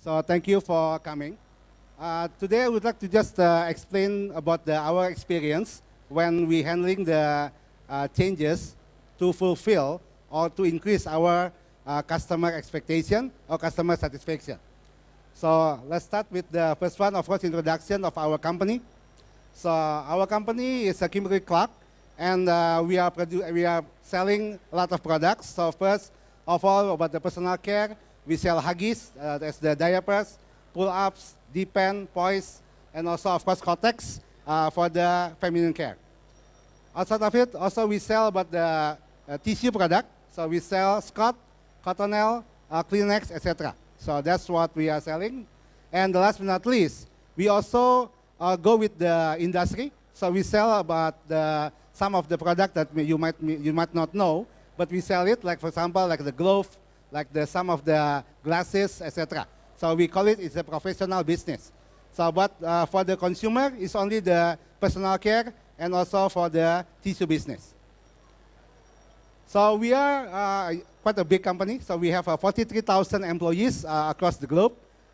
So thank you for coming. Today I would like to just explain about our experience when we handling the changes to fulfill or to increase our customer expectation or customer satisfaction. So let's start with the first one, of course, introduction of our company. So our company is Kimberly-Clark, and we are selling a lot of products. So first of all, about the personal care, we sell Huggies, that's the diapers, pull-ups, Depend, Poise, and also of course Kotex for the feminine care. Outside of it, also we sell about the tissue product. So we sell Scott, Cottonelle, Kleenex, etc. So that's what we are selling. And last but not least, we also go with the industry. So we sell about some of the product that you might not know, but we sell it, like for example, like the glove, like some of the glasses, etc. So we call it's a professional business. So but for the consumer, it's only the personal care and also for the tissue business. So we are quite a big company. So we have 43,000 employees across the globe.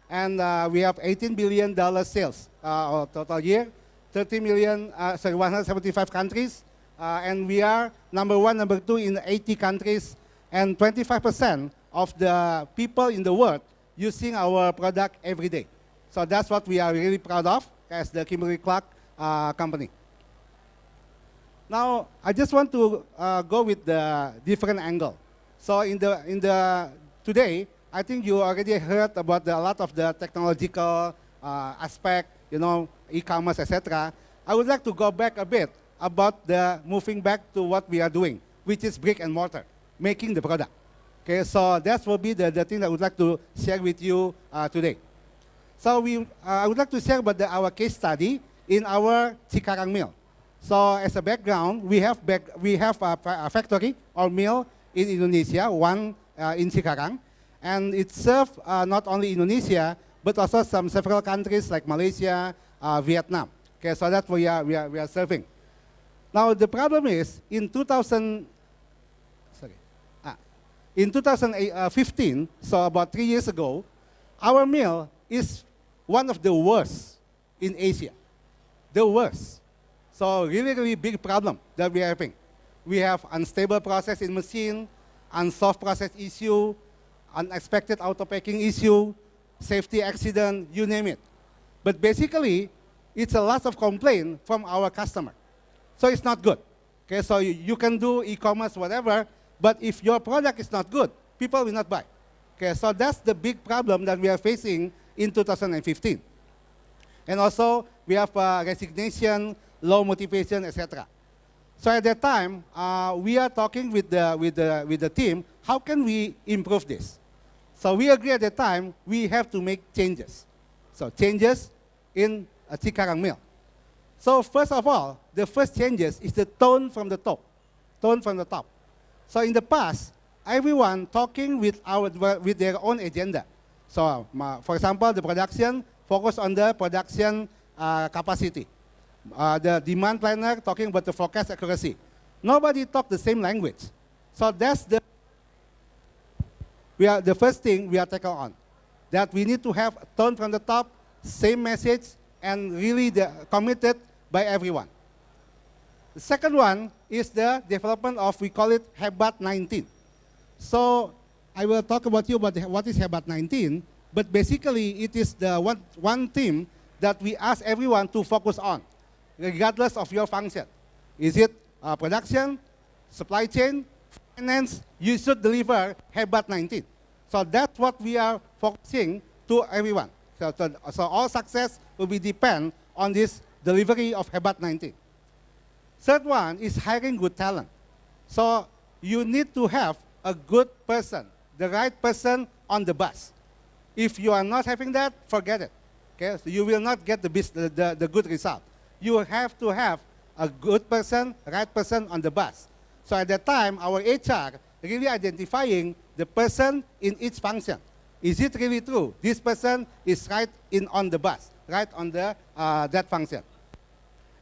And we have $18 billion sales total year, 175 countries. And we are number one, number two in 80 countries. And 25% of the people in the world using our product every day. So that's what we are really proud of as the Kimberly-Clark company. Now, I just want to go with the different angle. So today, I think you already heard about a lot of the technological aspect, e-commerce, etc. I would like to go back a bit about the moving back to what we are doing, which is brick and mortar, making the product. Okay, so that will be the thing that I would like to share with you today. So I would like to share about our case study in our Cikarang mill. So as a background, we have a factory or mill in Indonesia, one in Cikarang, and it serves not only Indonesia but also several countries like Malaysia, Vietnam. Okay, so that's what we are serving. Now the problem is in 2015, so about 3 years ago, our mill is one of the worst in Asia, the worst. So really, really big problem that we are having. We have unstable process in machine, unsolved process issue, unexpected auto-packing issue, safety accident, you name it. But basically, it's a lot of complaint from our customer. So it's not good. Okay, so you can do e-commerce, whatever, but if your product is not good, people will not buy. Okay, so that's the big problem that we are facing in 2015. And also, we have resignation, low motivation, etc. So at that time, we are talking with the team, how can we improve this? So we agree at that time, we have to make changes. So changes in a Cikarang mill. So first of all, the first changes is the tone from the top. Tone from the top. So in the past, everyone talking with their own agenda. So for example, the production focus on the production capacity. The demand planner talking about the forecast accuracy. Nobody talk the same language. So that's the first thing we are taking on. That we need to have tone from the top, same message, and really committed by everyone. The second one is the development of, we call it Hebat 19. So I will talk about what is Hebat 19, but basically it is the one theme that we ask everyone to focus on, regardless of your function. Is it production, supply chain, finance? You should deliver Hebat 19. So that's what we are focusing to everyone. So all success will be depend on this delivery of Hebat 19. Third one is hiring good talent. So you need to have a good person, the right person on the bus. If you are not having that, forget it. Okay? So you will not get the good result. You have to have a good person, right person on the bus. So at that time, our HR really identifying the person in each function. Is it really true? This person is right on the bus, right on that function.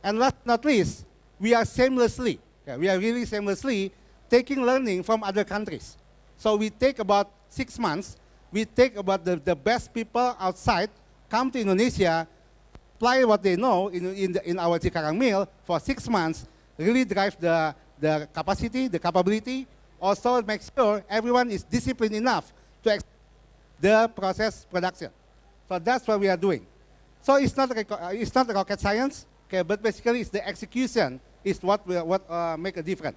And last but not least, we are really seamlessly taking learning from other countries. So we take about 6 months we take about the best people outside, come to Indonesia, apply what they know in our Cikarang mill for 6 months, really drive the capacity, the capability, also make sure everyone is disciplined enough to the process production. So that's what we are doing. So it's not rocket science, okay, but basically it's the execution is what make a difference.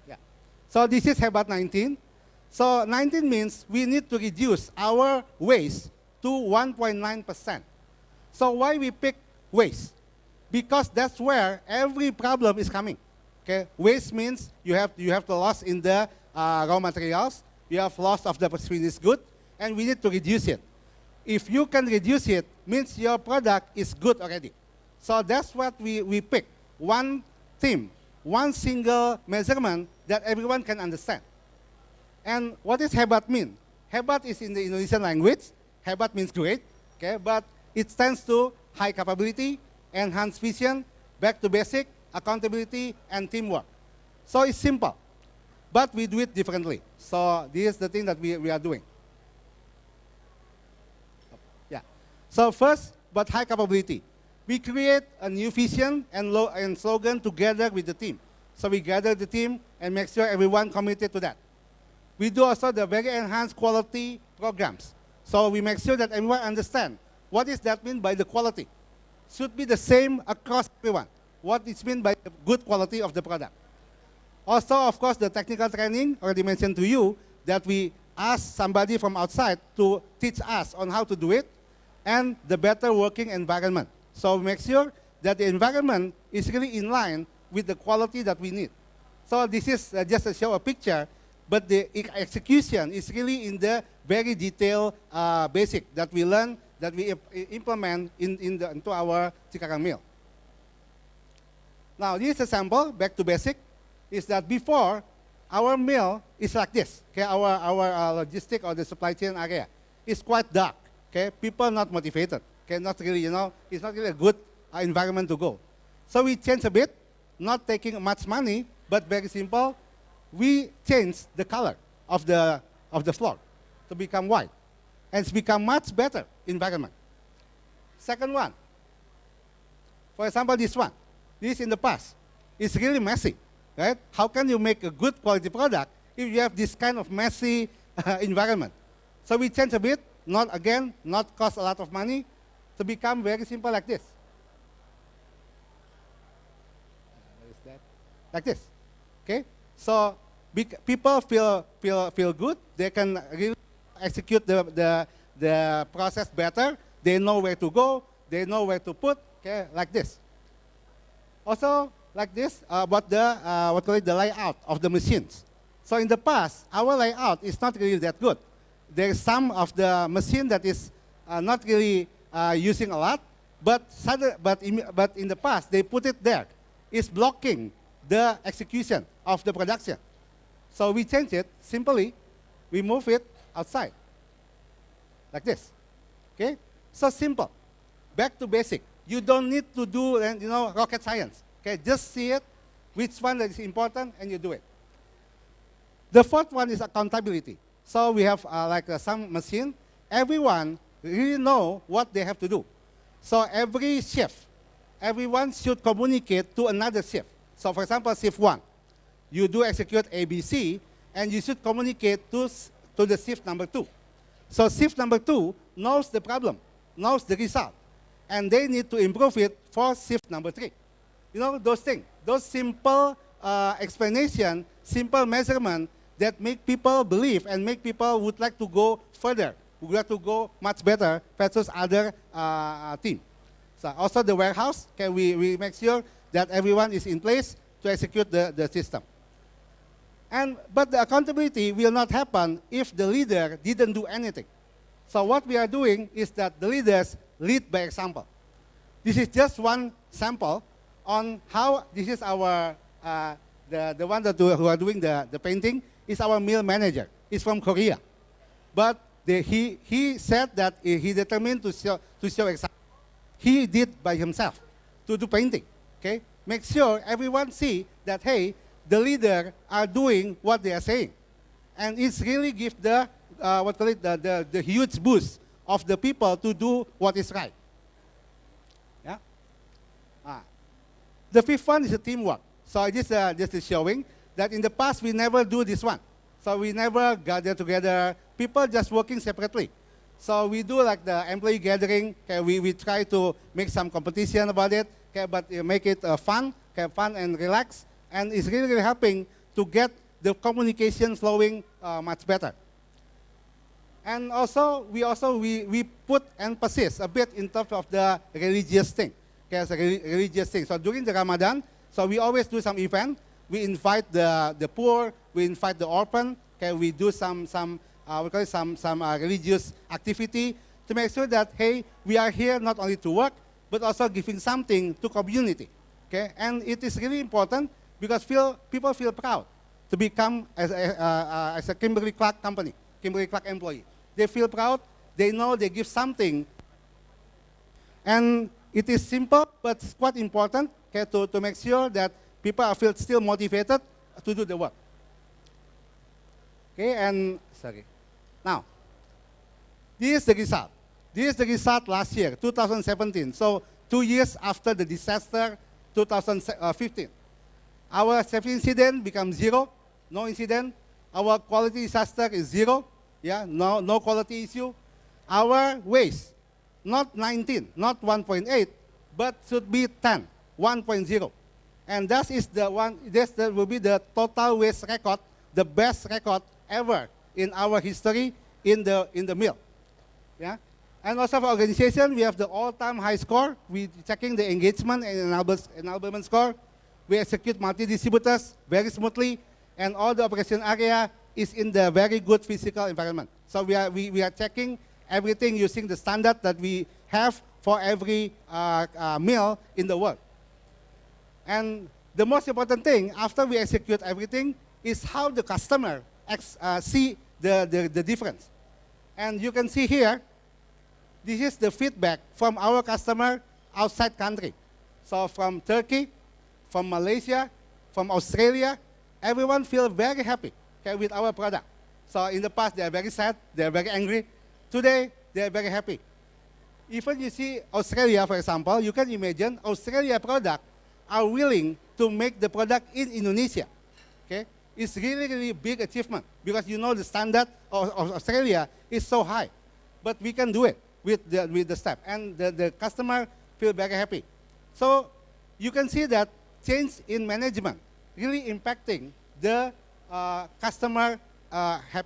Yeah. So this is Hebat 19. So 19 means we need to reduce our waste to 1.9%. So why we pick waste? Because that's where every problem is coming. Okay, waste means you have the loss in the raw materials, you have loss of the finished good, and we need to reduce it. If you can reduce it, means your product is good already. So that's what we pick. One theme, one single measurement that everyone can understand. And what does Hebat mean? Hebat is in the Indonesian language. Hebat means great, okay, but it stands to high capability, enhanced vision, back to basic, accountability, and teamwork. So it's simple, but we do it differently. So this is the thing that we are doing. Yeah. So first, but high capability. We create a new vision and slogan together with the team. So we gather the team and make sure everyone committed to that. We do also the very enhanced quality programs. So we make sure that everyone understands what does that mean by the quality. Should be the same across everyone. What is meant by the good quality of the product. Also, of course, the technical training, already mentioned to you, that we ask somebody from outside to teach us on how to do it, and the better working environment. So we make sure that the environment is really in line with the quality that we need. So this is just to show a picture, but the execution is really in the very detailed basic that we learn, that we implement into our Cikarang mill. Now, this is a sample, back to basic, is that before, our mill is like this. Okay, our logistic or the supply chain area is quite dark. Okay, people not motivated. Okay, not really, it's not really a good environment to go. So we change a bit, not taking much money, but very simple. We change the color of the floor to become white, and it's become much better environment. Second one, for example, this one. This in the past, it's really messy, right? How can you make a good quality product if you have this kind of messy environment? So we change a bit, not cost a lot of money, to become very simple like this. What is that? Like this, okay? So people feel good. They can really execute the process better. They know where to go. They know where to put. Okay, like this. Also, like this, about the layout of the machines. So in the past, our layout is not really that good. There's some of the machine that is not really using a lot, but in the past, they put it there. It's blocking the execution of the production. So we change it simply. We move it outside, like this. Okay? So simple. Back to basic. You don't need to do rocket science. Okay? Just see it, which one that is important, and you do it. The fourth one is accountability. So we have some machine. Everyone really know what they have to do. So every shift, everyone should communicate to another shift. So for example, shift 1, you do execute ABC, and you should communicate to the shift number 2. So shift number 2 knows the problem, knows the result, and they need to improve it for shift number 3. Those things, those simple explanation, simple measurement that make people believe and make people would like to go further, would like to go much better versus other team. So also the warehouse, okay, we make sure that everyone is in place to execute the system. But the accountability will not happen if the leader didn't do anything. So what we are doing is that the leaders lead by example. This is just one sample on how this is our, the one who are doing the painting is our mill manager. He's from Korea. But he said that he determined to show example. He did by himself to do painting. Okay? Make sure everyone see that, hey, the leader are doing what they are saying. And it's really give the, the huge boost of the people to do what is right. Yeah? The fifth one is the teamwork. So this is showing that in the past we never do this one. So we never gather together, people just working separately. So we do like the employee gathering, okay, we try to make some competition about it, okay, but make it fun, okay, fun and relax, and it's really, really helping to get the communication flowing much better. And also, we put emphasis a bit in terms of the religious thing, okay, as a religious thing. So during the Ramadan, so we always do some event. We invite the poor, we invite the orphan, okay, we do some we call it some religious activity to make sure that, hey, we are here not only to work, but also giving something to community, okay? And it is really important because people feel proud to become as a Kimberly-Clark company, Kimberly-Clark employee. They feel proud, they know they give something. And it is simple, but it's quite important, okay, to make sure that people feel still motivated to do the work. Okay, and sorry. Now, this is the result. This is the result last year, 2017. So 2 years after the disaster, 2015. Our safety incident becomes 0, no incident. Our quality disaster is 0, yeah, no quality issue. Our waste, not 19, not 1.8, but should be 10, 1.0. And that is the one, that will be the total waste record, the best record ever in our history in the mill. Yeah? And also for organization, we have the all-time high score. We checking the engagement and enablement score. We execute multi-distributors very smoothly, and all the operation area is in the very good physical environment. So we are checking everything using the standard that we have for every mill in the world. And the most important thing, after we execute everything, is how the customer see the difference. And you can see here, this is the feedback from our customer outside country. So from Turkey, from Malaysia, from Australia, everyone feels very happy, okay, with our product. So in the past, they are very sad, they are very angry. Today, they are very happy. Even you see Australia, for example, you can imagine Australia product are willing to make the product in Indonesia. Okay? It's really, really big achievement because you know the standard of Australia is so high. But we can do it with the step. And the customer feel very happy. So you can see that change in management really impacting the customer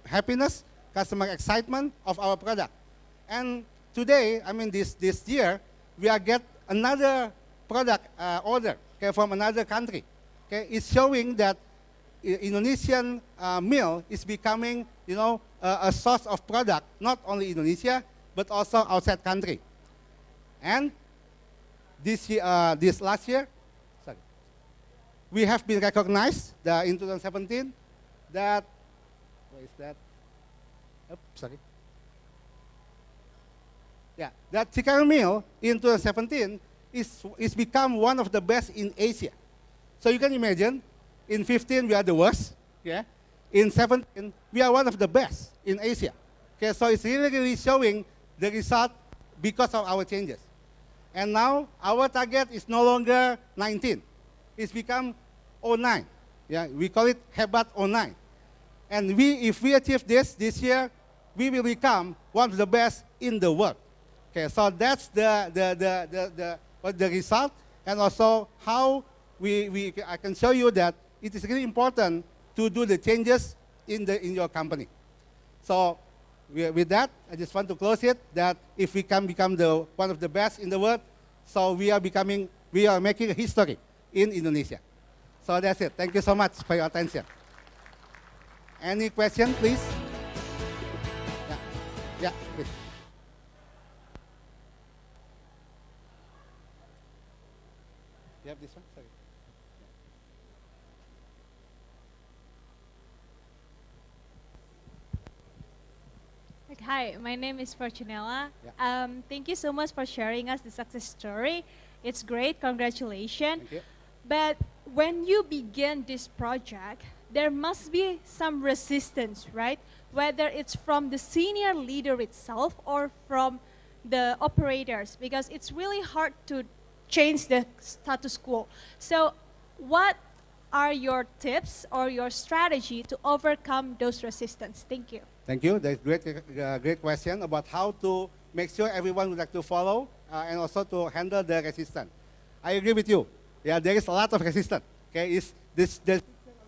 happiness, customer excitement of our product. And today, I mean this year, we are get another product order, okay, from another country. Okay? It's showing that Indonesian mill is becoming, you know, a source of product, not only Indonesia, but also outside country. And this last year, sorry, we have been recognized in 2017 that, what is that? Oops, sorry. Yeah, that Chicago mill in 2017 is become one of the best in Asia. So you can imagine, in 15 we are the worst. Yeah, in 17 we are one of the best in Asia. Okay, so it's really, really showing the result because of our changes. And now our target is no longer 19. It's become 09. Yeah, we call it Hebat 09. And if we achieve this year, we will become one of the best in the world. Okay, so that's the result, and also how I can show you that it is really important to do the changes in your company. So with that, I just want to close it, that if we can become one of the best in the world, so we are making a history in Indonesia. So that's it. Thank you so much for your attention. Any question, please? Yeah, please. You have this one? Sorry. Hi, my name is Fortunella. Yeah. Thank you so much for sharing us the success story. It's great, congratulations. Thank you. But when you begin this project, there must be some resistance, right? Whether it's from the senior leader itself or from the operators, because it's really hard to change the status quo. So what are your tips or your strategy to overcome those resistance? Thank you. Thank you. That's great question about how to make sure everyone would like to follow and also to handle the resistance. I agree with you. Yeah, there is a lot of resistance. Okay, is this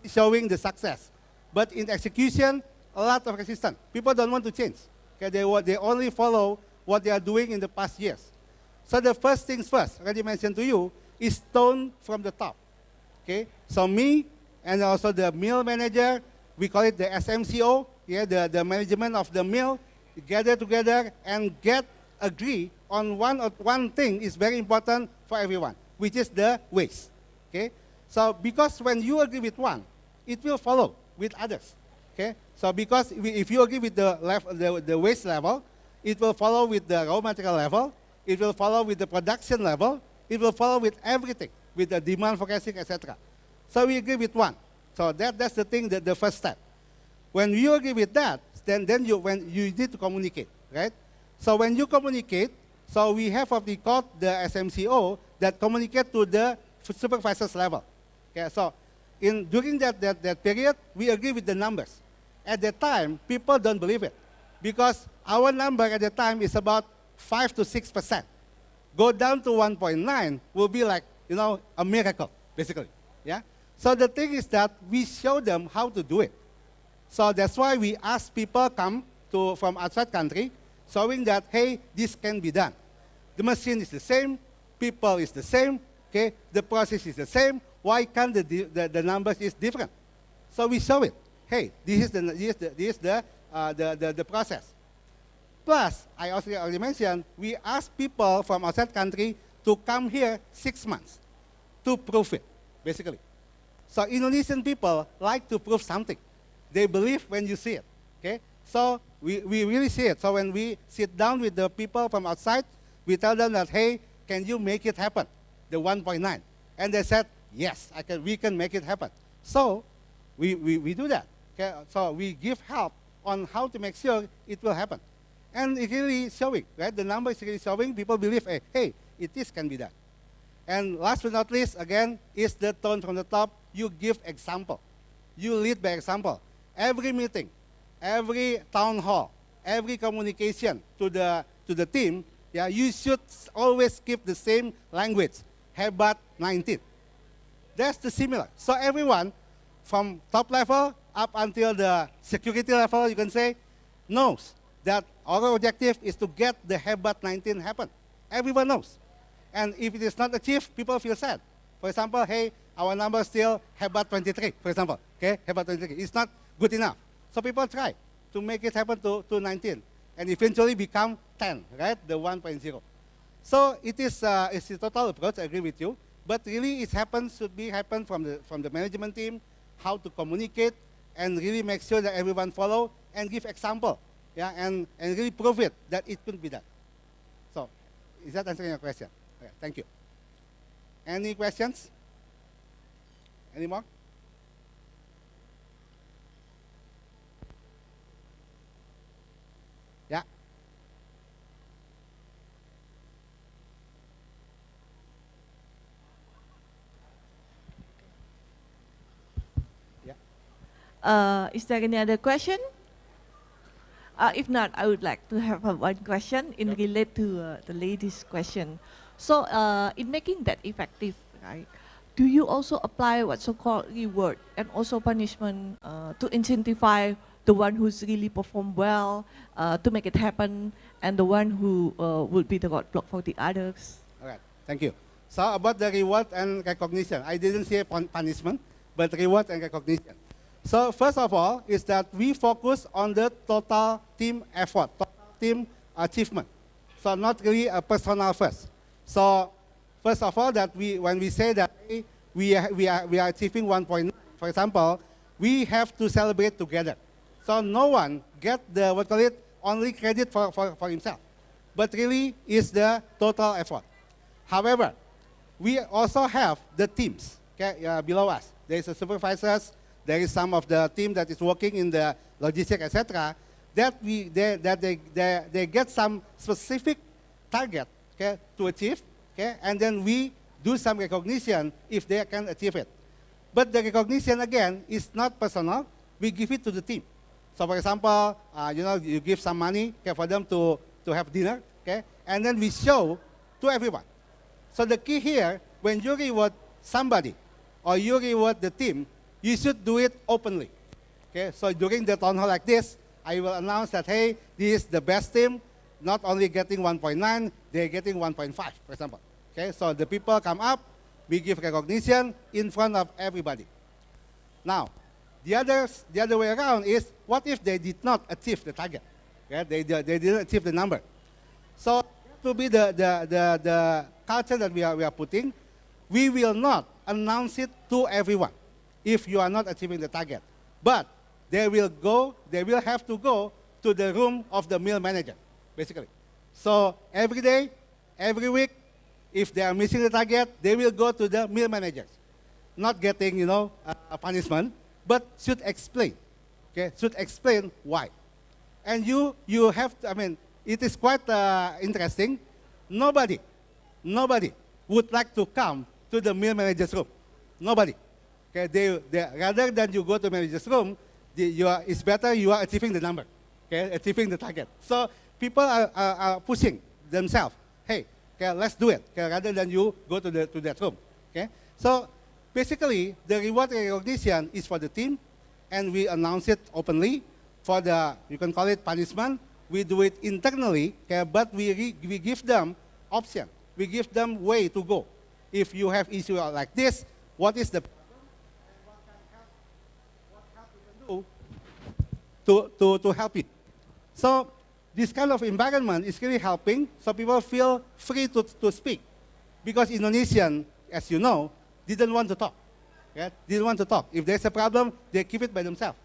showing the success, but in execution, a lot of resistance. People don't want to change. Okay, they only follow what they are doing in the past years. So the first things first, already mentioned to you, is tone from the top. Okay, so me and also the mill manager, we call it the SMCO, yeah, the management of the mill, gather together and agree on one thing is very important for everyone, which is the waste. Okay, so because when you agree with one, it will follow with others. Okay, so because if you agree with the waste level, it will follow with the raw material level, it will follow with the production level, it will follow with everything, with the demand forecasting, etc. So we agree with one. So that's the thing, the first step. When you agree with that, then you need to communicate, right? So when you communicate, so we have what we call the SMCO that communicate to the supervisors level. Okay, so during that period, we agree with the numbers. At that time, people don't believe it because our number at the time is about 5 to 6%. Go down to 1.9 will be like, a miracle, basically. Yeah. So the thing is that we show them how to do it. So that's why we ask people come from outside country, showing that, hey, this can be done. The machine is the same, people is the same, okay, the process is the same. Why can't the numbers is different? So we show it. Hey, this is the process. Plus, I also already mentioned, we ask people from outside country to come here 6 months to prove it, basically. So Indonesian people like to prove something. They believe when you see it, okay? So we really see it. So when we sit down with the people from outside, we tell them that, hey, can you make it happen, the 1.9? And they said, yes, we can make it happen. So we do that. Okay? So we give help on how to make sure it will happen. And it's really showing, right? The number is really showing. People believe, hey, it can be done. And last but not least, again, is the tone from the top. You give example. You lead by example. Every meeting, every town hall, every communication to the team, yeah, you should always keep the same language. Hebat 19. That's the similar. So everyone, from top level up until the security level, you can say, knows that our objective is to get the Hebat 19 happen. Everyone knows. And if it is not achieved, people feel sad. For example, hey, our number is still Hebat 23, for example. Okay, Hebat 23. It's not good enough. So people try to make it happen to 19 and eventually become 10, right? The 1.0. So it's a total approach, I agree with you. But really should happen from the management team, how to communicate and really make sure that everyone follow and give example. Yeah, and really prove it that it could be done. So, is that answering your question? Okay, thank you. Any questions? Any more? Yeah. Yeah. Is there any other question? If not, I would like to have one question in relate to the lady's question. So in making that effective, right, do you also apply what's so-called reward and also punishment to incentivize the one who's really performed well to make it happen and the one who would be the roadblock for the others? All right, thank you. So about the reward and recognition, I didn't say punishment, but reward and recognition. So first of all is that we focus on the total team effort, total team achievement. So not really a personal first. So first of all, that when we say that hey, we are achieving 1.9, for example, we have to celebrate together. So no one get the only credit for himself, but really is the total effort. However, we also have the teams below us. There is a supervisors, There is some of the team that is working in the logistics, etc., that they get some specific target, okay, to achieve, okay, and then we do some recognition if they can achieve it. But the recognition again is not personal. We give it to the team. So, for example, you give some money, okay, for them to have dinner, okay, and then we show to everyone. So the key here, when you reward somebody or you reward the team, you should do it openly. Okay, so during the town hall like this, I will announce that, hey, this is the best team, not only getting 1.9, they're getting 1.5, for example. Okay, so the people come up, we give recognition in front of everybody. Now, the other way around is, what if they did not achieve the target? Okay, they didn't achieve the number. So that will be the culture that we are putting. We will not announce it to everyone if you are not achieving the target. But they will have to go to the room of the mill manager, basically. So every day, every week, if they are missing the target, they will go to the mill managers. Not getting, a punishment, but should explain. Okay, should explain why. And you have to, it is quite interesting. Nobody would like to come to the mill manager's room. Nobody. Okay, rather than you go to manager's room, it's better you are achieving the number, okay, achieving the target. So people are pushing themselves. Hey, okay, let's do it, okay, rather than you go to that room. Okay, so basically the reward recognition is for the team, and we announce it openly. For you can call it punishment, we do it internally, okay, but we give them option. We give them way to go. If you have issue like this, what is the problem, and what help we can do to help you. So this kind of environment is really helping, so people feel free to speak. Because Indonesian, as you know, didn't want to talk. Okay? Didn't want to talk. If there's a problem, they keep it by themselves.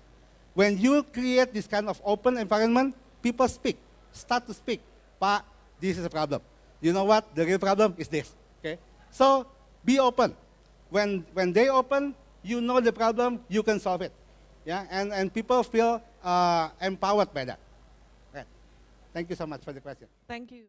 When you create this kind of open environment, people speak, start to speak. Pak, this is a problem. You know what? The real problem is this. Okay? So be open. When they open, you know the problem, you can solve it. Yeah? And people feel empowered by that. Okay. Thank you so much for the question. Thank you.